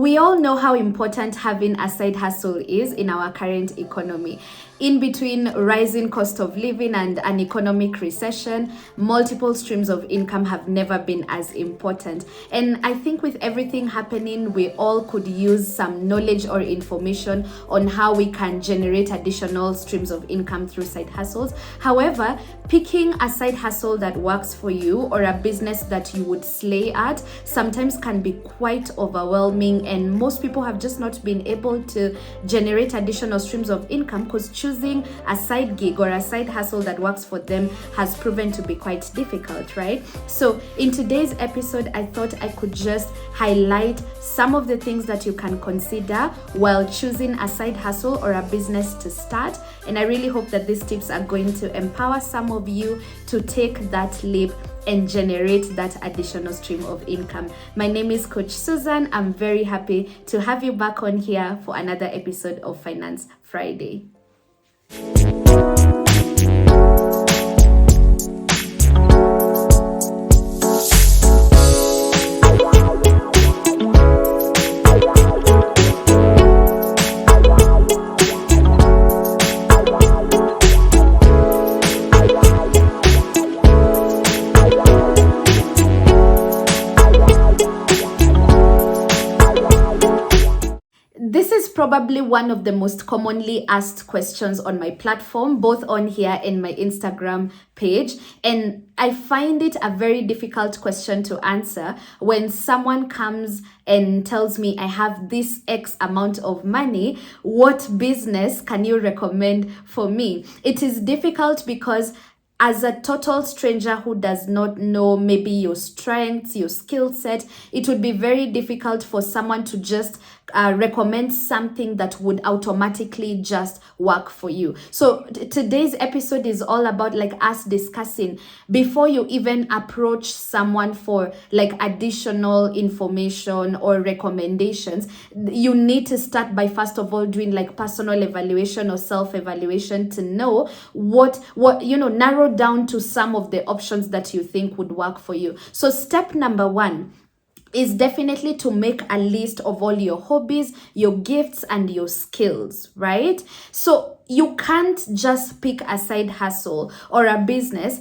we all know how important having a side hustle is in our current economy. In between rising cost of living and an economic recession, multiple streams of income have never been as important. And I think with everything happening, we all could use some knowledge or information on how we can generate additional streams of income through side hustles. However, picking a side hustle that works for you or a business that you would slay at sometimes can be quite overwhelming, and most people have just not been able to generate additional streams of income because choosing a side gig or a side hustle that works for them has proven to be quite difficult, right? So in today's episode, I thought I could just highlight some of the things that you can consider while choosing a side hustle or a business to start. And I really hope that these tips are going to empower some of you to take that leap and generate that additional stream of income. My name is Coach Susan. I'm very happy to have you back on here for another episode of Finance Friday. This is probably one of the most commonly asked questions on my platform, both on here and my Instagram page. And I find it a very difficult question to answer when someone comes and tells me, I have this X amount of money, what business can you recommend for me? It is difficult because as a total stranger who does not know maybe your strengths, your skill set, it would be very difficult for someone to just recommend something that would automatically just work for you. So today's episode is all about like us discussing before you even approach someone for like additional information or recommendations. You need to start by first of all doing like personal evaluation or self-evaluation to know what narrow down to some of the options that you think would work for you. So step number one is definitely to make a list of all your hobbies, your gifts, and your skills, right? So you can't just pick a side hustle or a business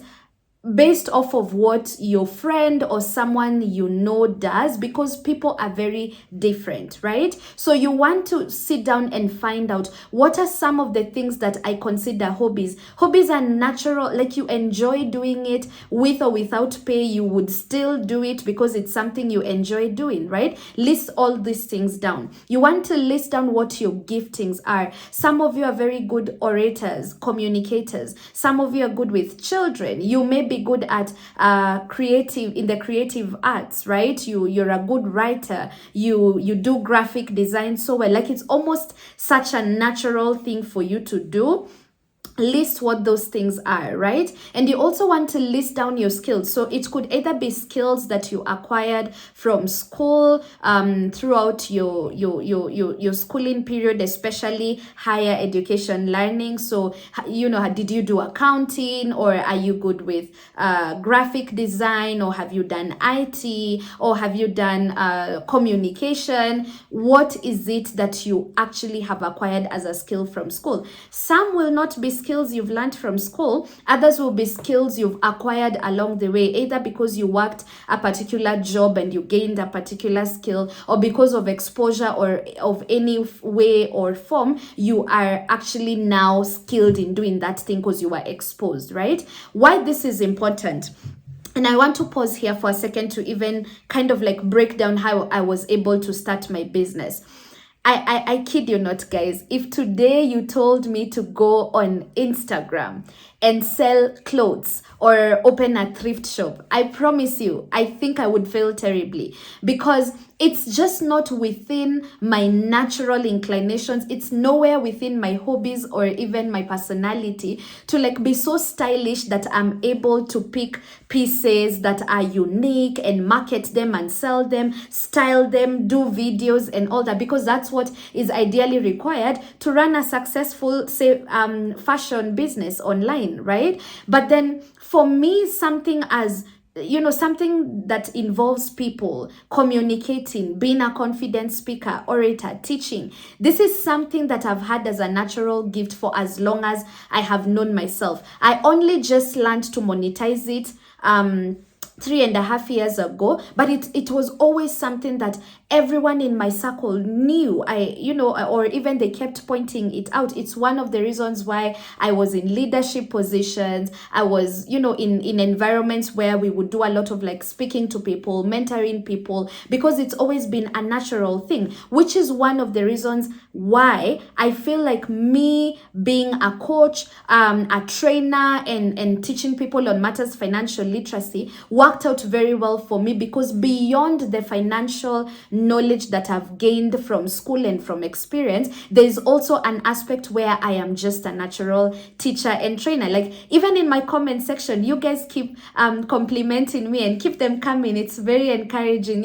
based off of what your friend or someone you know does, because people are very different, right? So you want to sit down and find out what are some of the things that I consider hobbies. Hobbies are natural, like you enjoy doing it with or without pay, you would still do it because it's something you enjoy doing, right? List all these things down. You want to list down what your giftings are. Some of you are very good orators, communicators. Some of you are good with children. You may be good at in the creative arts, right? You're a good writer, you do graphic design so well, like it's almost such a natural thing for you to do. List what those things are, right? And you also want to list down your skills. So it could either be skills that you acquired from school throughout your schooling period, especially higher education learning. So did you do accounting, or are you good with graphic design, or have you done IT, or have you done communication? What is it that you actually have acquired as a skill from school? Some will not be skills you've learned from school, others will be skills you've acquired along the way, either because you worked a particular job and you gained a particular skill, or because of exposure or of any way or form, you are actually now skilled in doing that thing because you were exposed, right? Why this is important. And I want to pause here for a second to even kind of like break down how I was able to start my business. I kid you not, guys. If today you told me to go on Instagram and sell clothes or open a thrift shop, I promise you, I think I would fail terribly, because it's just not within my natural inclinations. It's nowhere within my hobbies or even my personality to like be so stylish that I'm able to pick pieces that are unique and market them and sell them, style them, do videos and all that, because that's what is ideally required to run a successful, say, fashion business online, right? But then for me, something as something that involves people, communicating, being a confident speaker, orator, teaching. This is something that I've had as a natural gift for as long as I have known myself. I only just learned to monetize it 3.5 years ago, but it was always something that everyone in my circle knew. Or even they kept pointing it out. It's one of the reasons why I was in leadership positions. I was, in environments where we would do a lot of like speaking to people, mentoring people, because it's always been a natural thing, which is one of the reasons why I feel like me being a coach, a trainer, and teaching people on matters financial literacy worked out very well for me, because beyond the financial knowledge that I've gained from school and from experience, there's also an aspect where I am just a natural teacher and trainer. Like, even in my comment section, you guys keep complimenting me and keep them coming. It's very encouraging.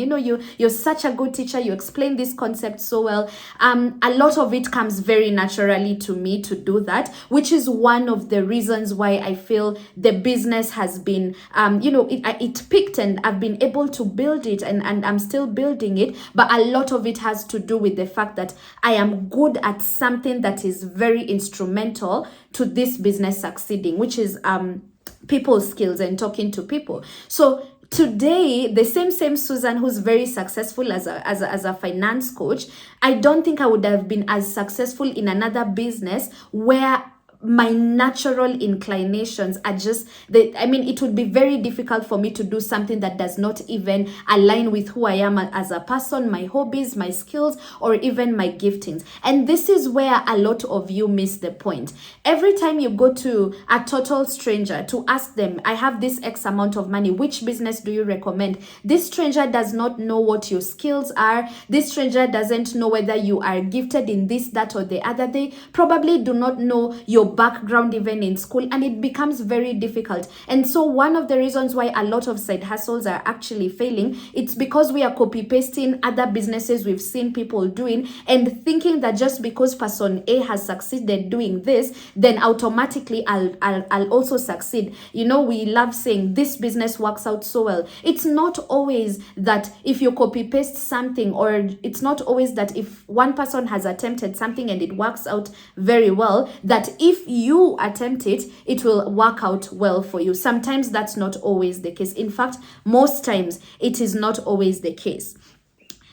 You're such a good teacher. You explain this concept so well. A lot of it comes very naturally to me to do that, which is one of the reasons why I feel the business has been, it picked, and I've been able to build it, and I'm still building it. But a lot of it has to do with the fact that I am good at something that is very instrumental to this business succeeding, which is people skills and talking to people. So today, the same Susan who's very successful as a finance coach, I don't think I would have been as successful in another business where my natural inclinations are just it would be very difficult for me to do something that does not even align with who I am as a person, my hobbies, my skills, or even my giftings. And this is where a lot of you miss the point. Every time you go to a total stranger to ask them, I have this X amount of money, which business do you recommend? This stranger does not know what your skills are. This stranger doesn't know whether you are gifted in this, that, or the other. They probably do not know your background even in school, and it becomes very difficult. And so one of the reasons why a lot of side hustles are actually failing, it's because we are copy pasting other businesses we've seen people doing and thinking that just because person A has succeeded doing this, then automatically I'll also succeed. We love saying this business works out so well. It's not always that if you copy paste something, or it's not always that if one person has attempted something and it works out very well, that if you attempt it, it will work out well for you. Sometimes that's not always the case. In fact, most times it is not always the case.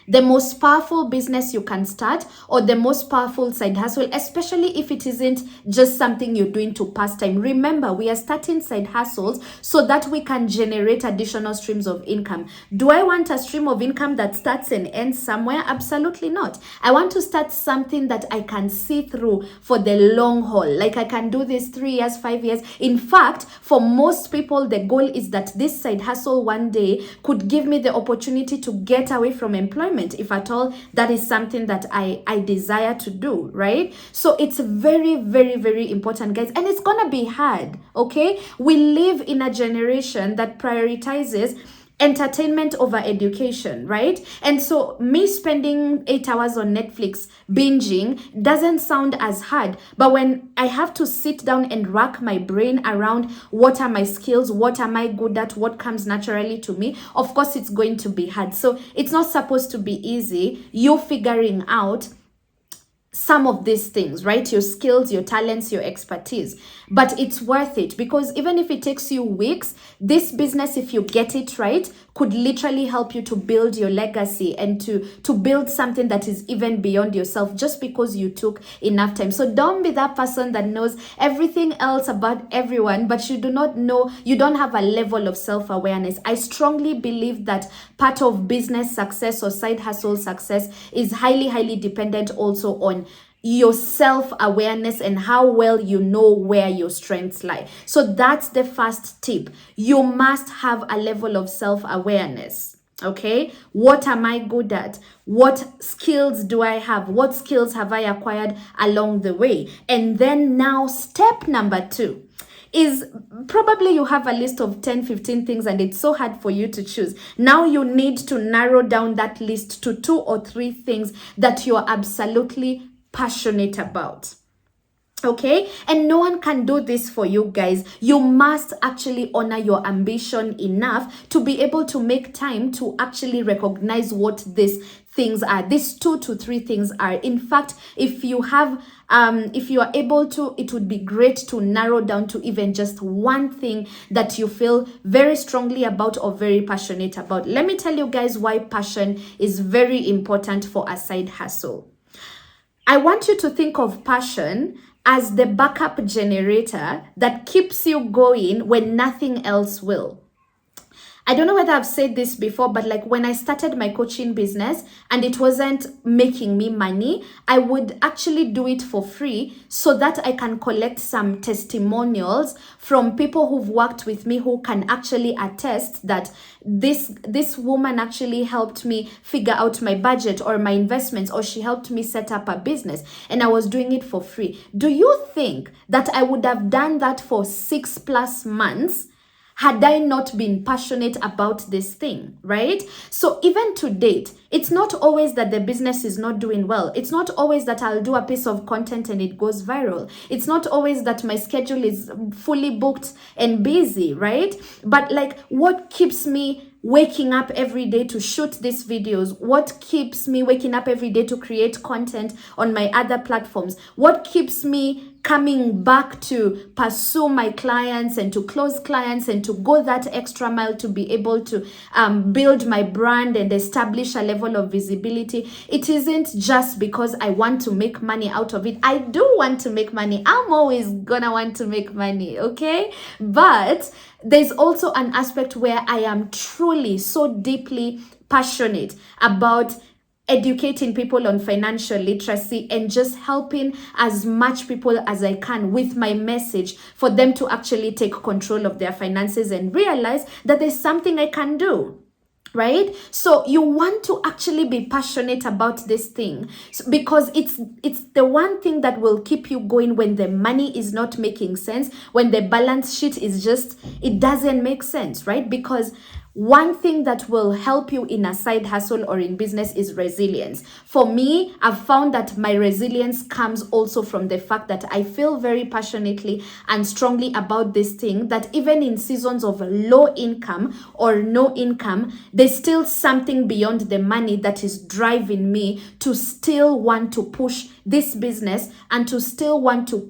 The most powerful business you can start, or the most powerful side hustle, especially if it isn't just something you're doing to pass time. Remember, we are starting side hustles so that we can generate additional streams of income. Do I want a stream of income that starts and ends somewhere? Absolutely not. I want to start something that I can see through for the long haul. Like, I can do this 3 years, 5 years. In fact, for most people, the goal is that this side hustle one day could give me the opportunity to get away from employment, if at all that is something that I desire to do, right? So it's very, very, very important, guys, and it's gonna be hard. Okay, we live in a generation that prioritizes entertainment over education, right? And so me spending 8 hours on Netflix binging doesn't sound as hard, but when I have to sit down and rack my brain around what are my skills, what am I good at, what comes naturally to me, of course it's going to be hard. So it's not supposed to be easy. You're figuring out some of these things, right? Your skills, your talents, your expertise. But it's worth it, because even if it takes you weeks, this business, if you get it right, could literally help you to build your legacy and to build something that is even beyond yourself, just because you took enough time. So don't be that person that knows everything else about everyone, but you do not know, you don't have a level of self-awareness. I strongly believe that part of business success or side hustle success is highly, highly dependent also on your self-awareness and how well you know where your strengths lie. So that's the first tip. You must have a level of self-awareness. Okay, what am I good at? What skills do I have? What skills have I acquired along the way? And then now step number 2 is probably you have a list of 10-15 things and it's so hard for you to choose. Now you need to narrow down that list to 2 or 3 things that you're absolutely passionate about. Okay, and no one can do this for you guys. You must actually honor your ambition enough to be able to make time to actually recognize what these things are. These 2 to 3 things are. In fact, if you are able to, it would be great to narrow down to even just one thing that you feel very strongly about or very passionate about. Let me tell you guys why passion is very important for a side hustle. I want you to think of passion as the backup generator that keeps you going when nothing else will. I don't know whether I've said this before, but like when I started my coaching business and it wasn't making me money, I would actually do it for free so that I can collect some testimonials from people who've worked with me who can actually attest that this woman actually helped me figure out my budget or my investments, or she helped me set up a business, and I was doing it for free. Do you think that I would have done that for 6+ months had I not been passionate about this thing, right? So even to date, it's not always that the business is not doing well. It's not always that I'll do a piece of content and it goes viral. It's not always that my schedule is fully booked and busy, right? But like, what keeps me waking up every day to shoot these videos? What keeps me waking up every day to create content on my other platforms? What keeps me coming back to pursue my clients and to close clients and to go that extra mile to be able to build my brand and establish a level of visibility? It isn't just because I want to make money out of it. I do want to make money. I'm always gonna want to make money, okay? But there's also an aspect where I am truly so deeply passionate about educating people on financial literacy and just helping as much people as I can with my message for them to actually take control of their finances and realize that there's something I can do. Right? So you want to actually be passionate about this thing because it's the one thing that will keep you going when the money is not making sense, when the balance sheet is just, it doesn't make sense, right? Because one thing that will help you in a side hustle or in business is resilience. For me, I've found that my resilience comes also from the fact that I feel very passionately and strongly about this thing, that even in seasons of low income or no income, there's still something beyond the money that is driving me to still want to push this business and to still want to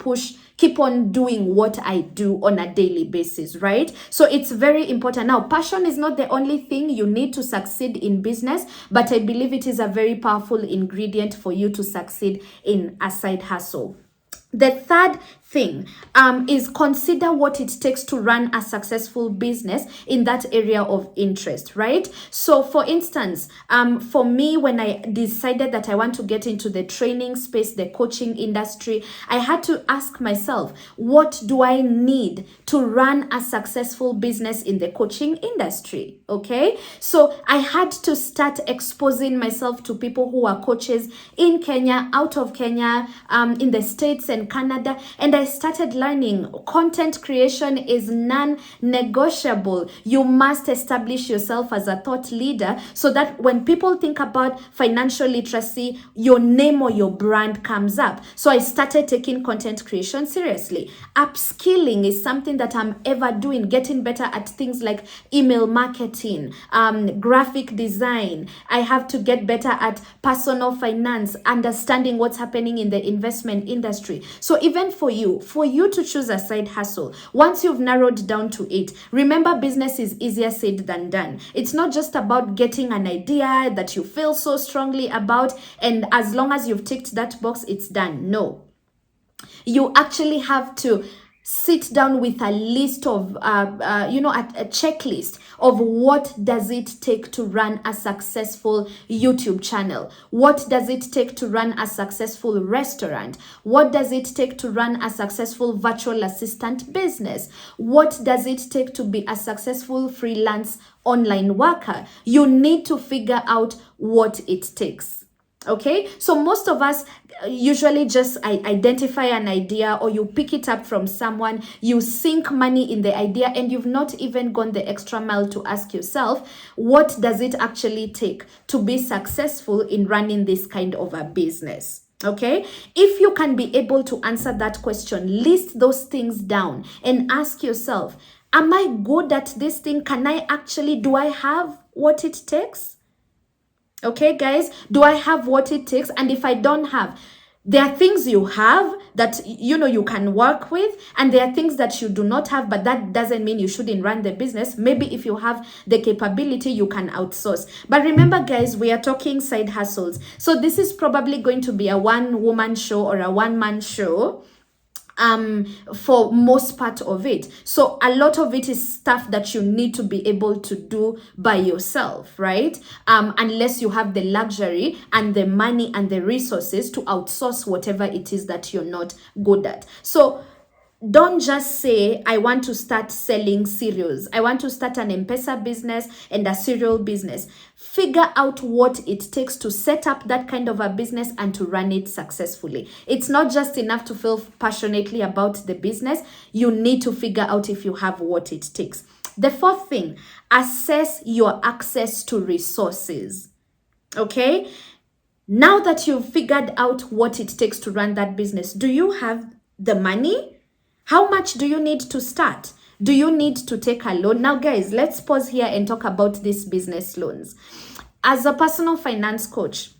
keep on doing what I do on a daily basis, right? So it's very important. Now, passion is not the only thing you need to succeed in business, but I believe it is a very powerful ingredient for you to succeed in a side hustle. The third thing is consider what it takes to run a successful business in that area of interest, right? So for instance, for me, when I decided that I want to get into the training space, the coaching industry, I had to ask myself, what do I need to run a successful business in the coaching industry? Okay, so I had to start exposing myself to people who are coaches in Kenya, out of Kenya, in the States and Canada, and I started learning content creation is non-negotiable. You must establish yourself as a thought leader so that when people think about financial literacy, your name or your brand comes up. So I started taking content creation seriously. Upskilling is something that I'm ever doing, getting better at things like email marketing, graphic design. I have to get better at personal finance, understanding what's happening in the investment industry. So even for you to choose a side hustle, once you've narrowed down to it, remember, business is easier said than done. It's not just about getting an idea that you feel so strongly about, and as long as you've ticked that box, it's done. No. You actually have to sit down with a list of, a checklist of what does it take to run a successful YouTube channel? What does it take to run a successful restaurant? What does it take to run a successful virtual assistant business? What does it take to be a successful freelance online worker? You need to figure out what it takes. Okay, so most of us usually just identify an idea, or you pick it up from someone, you sink money in the idea, and you've not even gone the extra mile to ask yourself, what does it actually take to be successful in running this kind of a business? Okay, if you can be able to answer that question, list those things down and ask yourself, am I good at this thing? Do I have what it takes? Okay, guys, do I have what it takes? And if I don't have, there are things you have that you can work with, and there are things that you do not have, but that doesn't mean you shouldn't run the business. Maybe if you have the capability, you can outsource. But remember, guys, we are talking side hustles. So this is probably going to be a one-woman show or a one-man show for most part of it. So a lot of it is stuff that you need to be able to do by yourself, right? Unless you have the luxury and the money and the resources to outsource whatever it is that you're not good at. So don't just say, I want to start selling cereals. I want to start an M-Pesa business and a cereal business. Figure out what it takes to set up that kind of a business and to run it successfully. It's not just enough to feel passionately about the business. You need to figure out if you have what it takes. The fourth thing, assess your access to resources. Okay? Now that you've figured out what it takes to run that business, do you have the money? How much do you need to start? Do you need to take a loan? Now, guys, let's pause here and talk about these business loans. As a personal finance coach,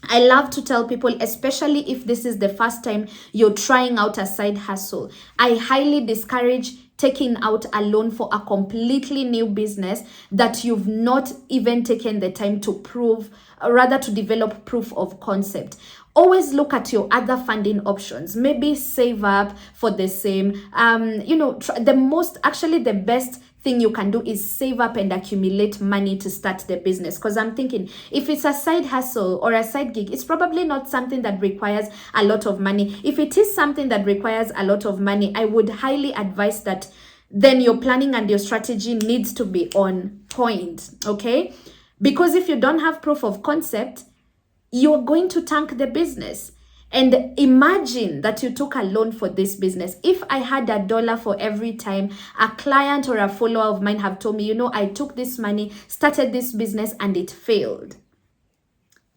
I love to tell people, especially if this is the first time you're trying out a side hustle, I highly discourage taking out a loan for a completely new business that you've not even taken the time to prove, or rather to develop proof of concept. Always look at your other funding options. Maybe save up for the same. The best thing you can do is save up and accumulate money to start the business. Because I'm thinking, if it's a side hustle or a side gig, it's probably not something that requires a lot of money. If it is something that requires a lot of money, I would highly advise that then your planning and your strategy needs to be on point, okay? Because if you don't have proof of concept, you're going to tank the business. And imagine that you took a loan for this business. If I had $1 for every time a client or a follower of mine have told me, I took this money, started this business, and it failed,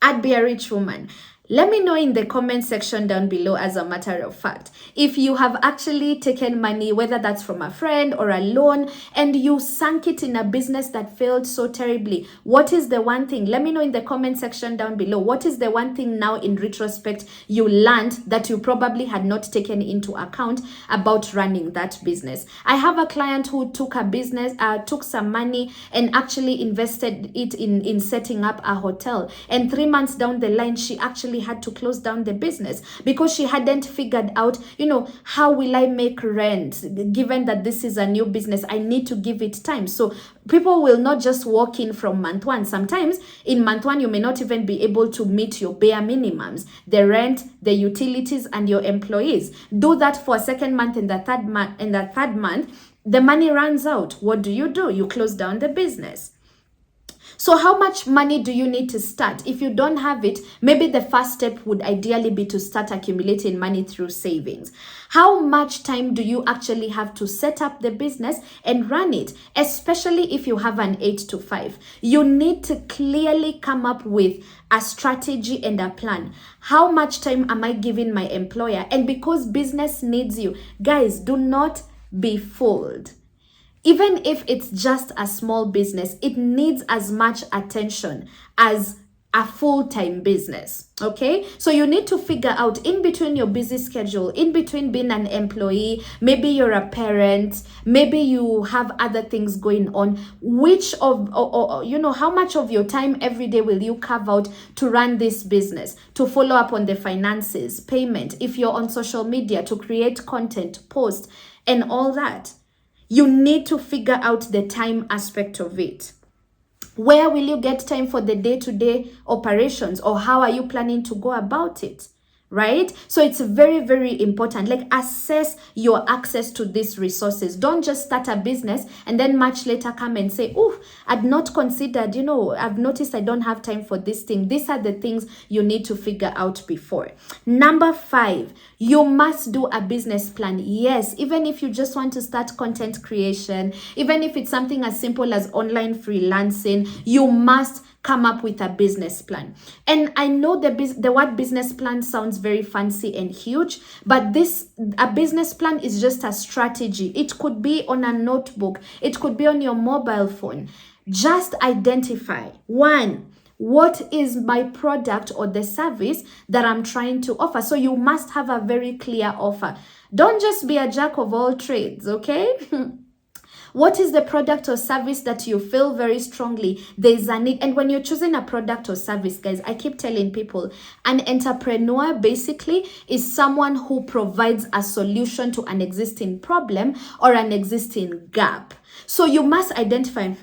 I'd be a rich woman. Let me know in the comment section down below, as a matter of fact, if you have actually taken money, whether that's from a friend or a loan, and you sunk it in a business that failed so terribly. What is the one thing? Let me know in the comment section down below. What is the one thing now in retrospect you learned that you probably had not taken into account about running that business? I have a client who took some money and actually invested it in setting up a hotel. And 3 months down the line, she actually had to close down the business because she hadn't figured out, how will I make rent? Given that this is a new business, I need to give it time. So people will not just walk in from month one. Sometimes in month one, you may not even be able to meet your bare minimums, the rent, the utilities, and your employees. Do that for a second month. In the third month, the money runs out. What do? You close down the business. So how much money do you need to start? If you don't have it, maybe the first step would ideally be to start accumulating money through savings. How much time do you actually have to set up the business and run it? Especially if you have an 8 to 5. You need to clearly come up with a strategy and a plan. How much time am I giving my employer? And because business needs you, guys, do not be fooled. Even if it's just a small business, it needs as much attention as a full-time business, okay? So you need to figure out, in between your busy schedule, in between being an employee, maybe you're a parent, maybe you have other things going on, how much of your time every day will you carve out to run this business, to follow up on the finances, payment, if you're on social media, to create content, post, and all that. You need to figure out the time aspect of it. Where will you get time for the day-to-day operations, or how are you planning to go about it? Right? So it's very, very important. Assess your access to these resources. Don't just start a business and then much later come and say, oh, I'd not considered, I've noticed I don't have time for this thing. These are the things you need to figure out before. Number 5, you must do a business plan. Yes, even if you just want to start content creation, even if it's something as simple as online freelancing, you must come up with a business plan. And I know the word business plan sounds very fancy and huge, but a business plan is just a strategy. It could be on a notebook, it could be on your mobile phone. Just identify, one, what is my product or the service that I'm trying to offer. So you must have a very clear offer. Don't just be a jack of all trades, okay? What is the product or service that you feel very strongly there's a need? And when you're choosing a product or service, guys, I keep telling people, an entrepreneur basically is someone who provides a solution to an existing problem or an existing gap. So you must identify,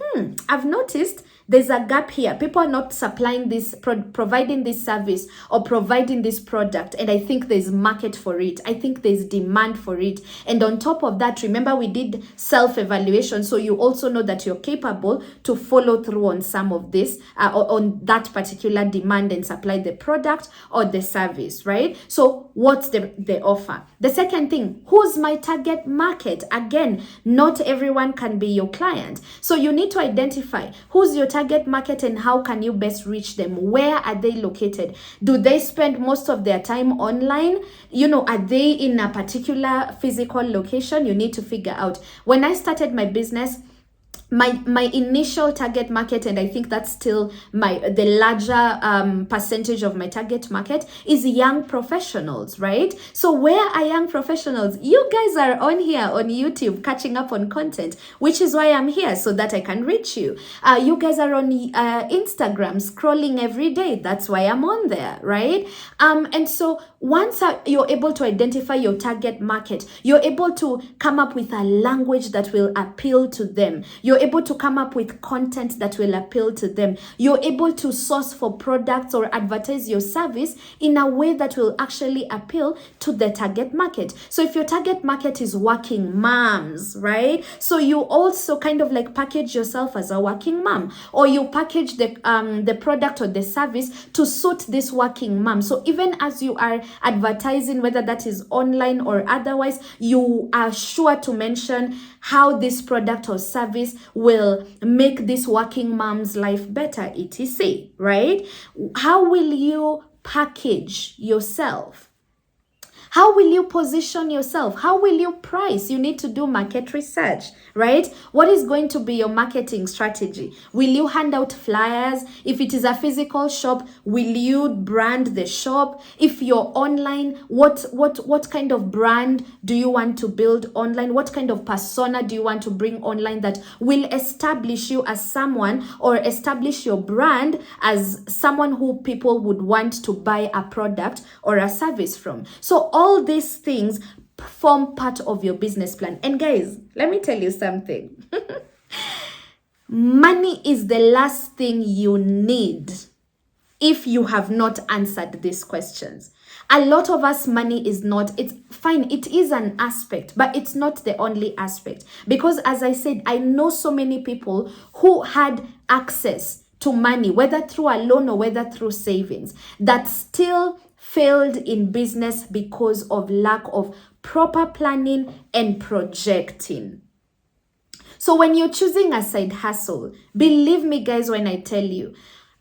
I've noticed there's a gap here. People are not supplying this, providing this service or providing this product. And I think there's market for it. I think there's demand for it. And on top of that, remember we did self-evaluation. So you also know that you're capable to follow through on some of this, on that particular demand and supply the product or the service, right? So what's the offer? The second thing, who's my target market? Again, not everyone can be your client. So you need to identify who's your target market and how can you best reach them. Where are they located? Do they spend most of their time online? Are they in a particular physical location? You need to figure out. When I started my business, my initial target market, and I think that's still the larger percentage of my target market, is young professionals, right? So where are young professionals? You guys are on here on YouTube catching up on content, which is why I'm here, so that I can reach you. You guys are on Instagram scrolling every day. That's why I'm on there, right? And so once you're able to identify your target market, you're able to come up with a language that will appeal to them. You're able to come up with content that will appeal to them. You're able to source for products or advertise your service in a way that will actually appeal to the target market. So if your target market is working moms, right? So you also kind of like package yourself as a working mom, or you package the product or the service to suit this working mom. So even as you are advertising, whether that is online or otherwise, you are sure to mention how this product or service will make this working mom's life better, etc. Right? How will you package yourself? How will you position yourself? How will you price? You need to do market research, right? What is going to be your marketing strategy? Will you hand out flyers? If it is a physical shop, will you brand the shop? If you're online, what kind of brand do you want to build online? What kind of persona do you want to bring online that will establish you as someone, or establish your brand as someone who people would want to buy a product or a service from? So all these things form part of your business plan. And guys, let me tell you something. Money is the last thing you need if you have not answered these questions. A lot of us, money is not, it's fine, it is an aspect, but it's not the only aspect. Because as I said, I know so many people who had access to money, whether through a loan or whether through savings, that still failed in business because of lack of proper planning and projecting. So when you're choosing a side hustle, believe me guys when I tell you,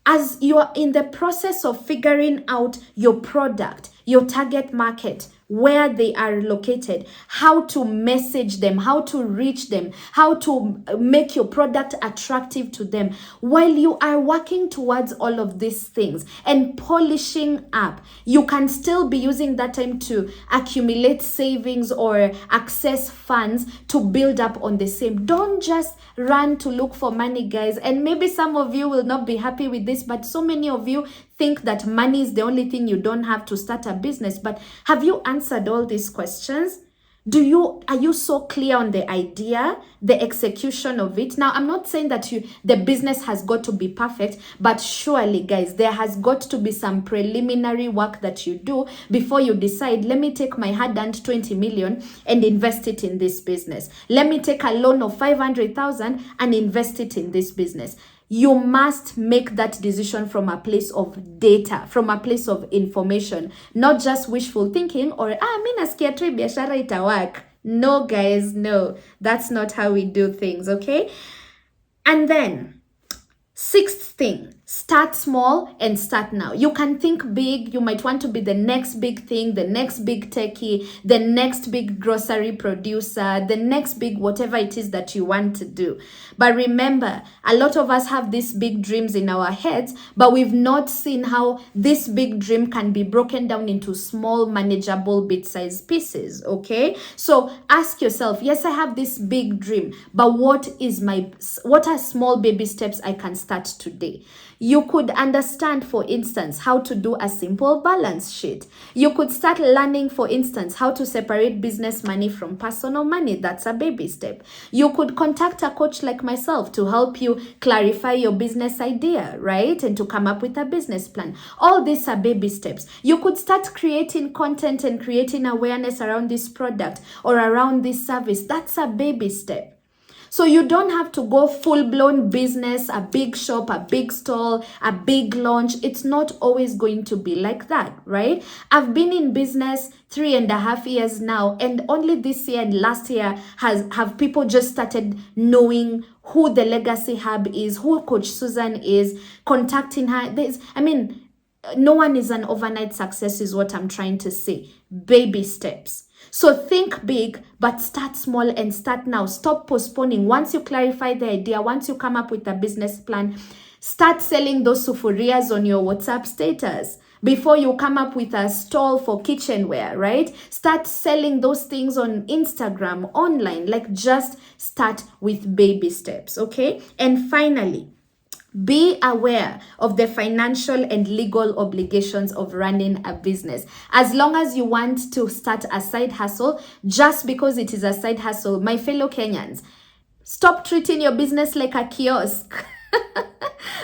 as you are in the process of figuring out your product, your target market, where they are located, how to message them, how to reach them, how to make your product attractive to them. While you are working towards all of these things and polishing up, you can still be using that time to accumulate savings or access funds to build up on the same. Don't just run to look for money, guys. And maybe some of you will not be happy with this, but so many of you think that money is the only thing you don't have to start a business. But have you answered all these questions? Are you so clear on the idea, the execution of it? Now, I'm not saying that the business has got to be perfect, but surely, guys, there has got to be some preliminary work that you do before you decide, let me take my hard-earned 20 million and invest it in this business. Let me take a loan of 500,000 and invest it in this business. You must make that decision from a place of data, from a place of information, not just wishful thinking or, mi nasikia tu biashara itawork. No, guys, no. That's not how we do things, okay? And then, sixth thing, Start small and start now. You can think big. You might want to be the next big thing, the next big techie, the next big grocery producer, the next big whatever it is that you want to do. But remember, a lot of us have these big dreams in our heads, but we've not seen how this big dream can be broken down into small, manageable, bit-sized pieces, okay? So ask yourself, yes, I have this big dream, but what are small baby steps I can start today? You could understand, for instance, how to do a simple balance sheet. You could start learning, for instance, how to separate business money from personal money. That's a baby step. You could contact a coach like myself to help you clarify your business idea, right? And to come up with a business plan. All these are baby steps. You could start creating content and creating awareness around this product or around this service. That's a baby step. So you don't have to go full-blown business, a big shop, a big stall, a big launch. It's not always going to be like that, right? I've been in business 3.5 years now, and only this year and last year have people just started knowing who the Legacy Hub is, who Coach Susan is, contacting her. No one is an overnight success is what I'm trying to say. Baby steps. So think big, but start small and start now. Stop postponing. Once you clarify the idea, once you come up with a business plan, start selling those sufurias on your WhatsApp status. Before you come up with a stall for kitchenware, right? Start selling those things on Instagram, online. Like, just start with baby steps, okay? And finally, be aware of the financial and legal obligations of running a business. As long as you want to start a side hustle, just because it is a side hustle, my fellow Kenyans, stop treating your business like a kiosk.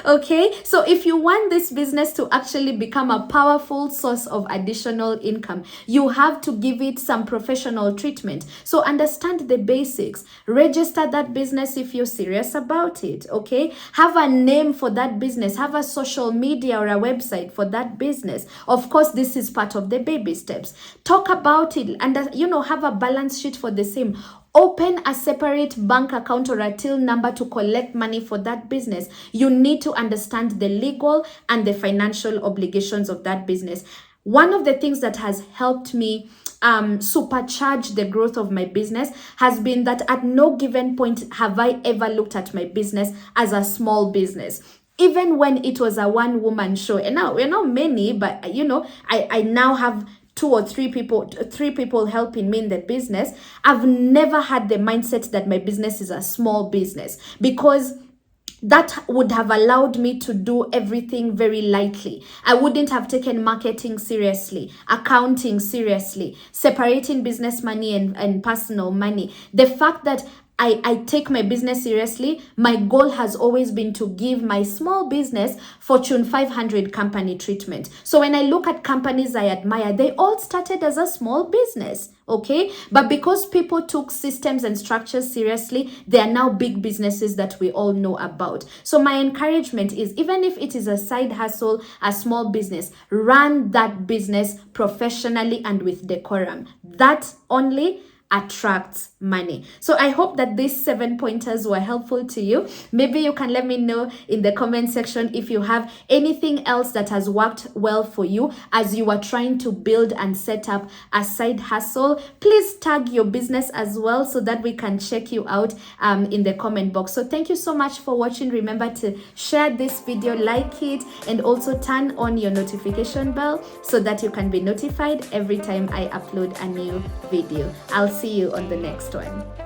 Okay, so if you want this business to actually become a powerful source of additional income, you have to give it some professional treatment. So understand the basics. Register that business if you're serious about it, okay? Have a name for that business. Have a social media or a website for that business. Of course, this is part of the baby steps. Talk about it and, have a balance sheet for the same. Open a separate bank account or a till number to collect money for that business. You need to understand the legal and the financial obligations of that business. One of the things that has helped me supercharge the growth of my business has been that at no given point have I ever looked at my business as a small business. Even when it was a one-woman show, and now we're not many, but I now have 2 or 3 people helping me in the business. I've never had the mindset that my business is a small business, because that would have allowed me to do everything very lightly. I wouldn't have taken marketing seriously, accounting seriously, separating business money and personal money. The fact that I take my business seriously, my goal has always been to give my small business Fortune 500 company treatment. So when I look at companies I admire, they all started as a small business, okay? But because people took systems and structures seriously, they are now big businesses that we all know about. So my encouragement is, even if it is a side hustle, a small business, run that business professionally and with decorum. That only attracts money. So I hope that these 7 pointers were helpful to you. Maybe you can let me know in the comment section if you have anything else that has worked well for you as you are trying to build and set up a side hustle. Please tag your business as well so that we can check you out in the comment box. So thank you so much for watching. Remember to share this video, like it, and also turn on your notification bell so that you can be notified every time I upload a new video. I'll see you on the next one.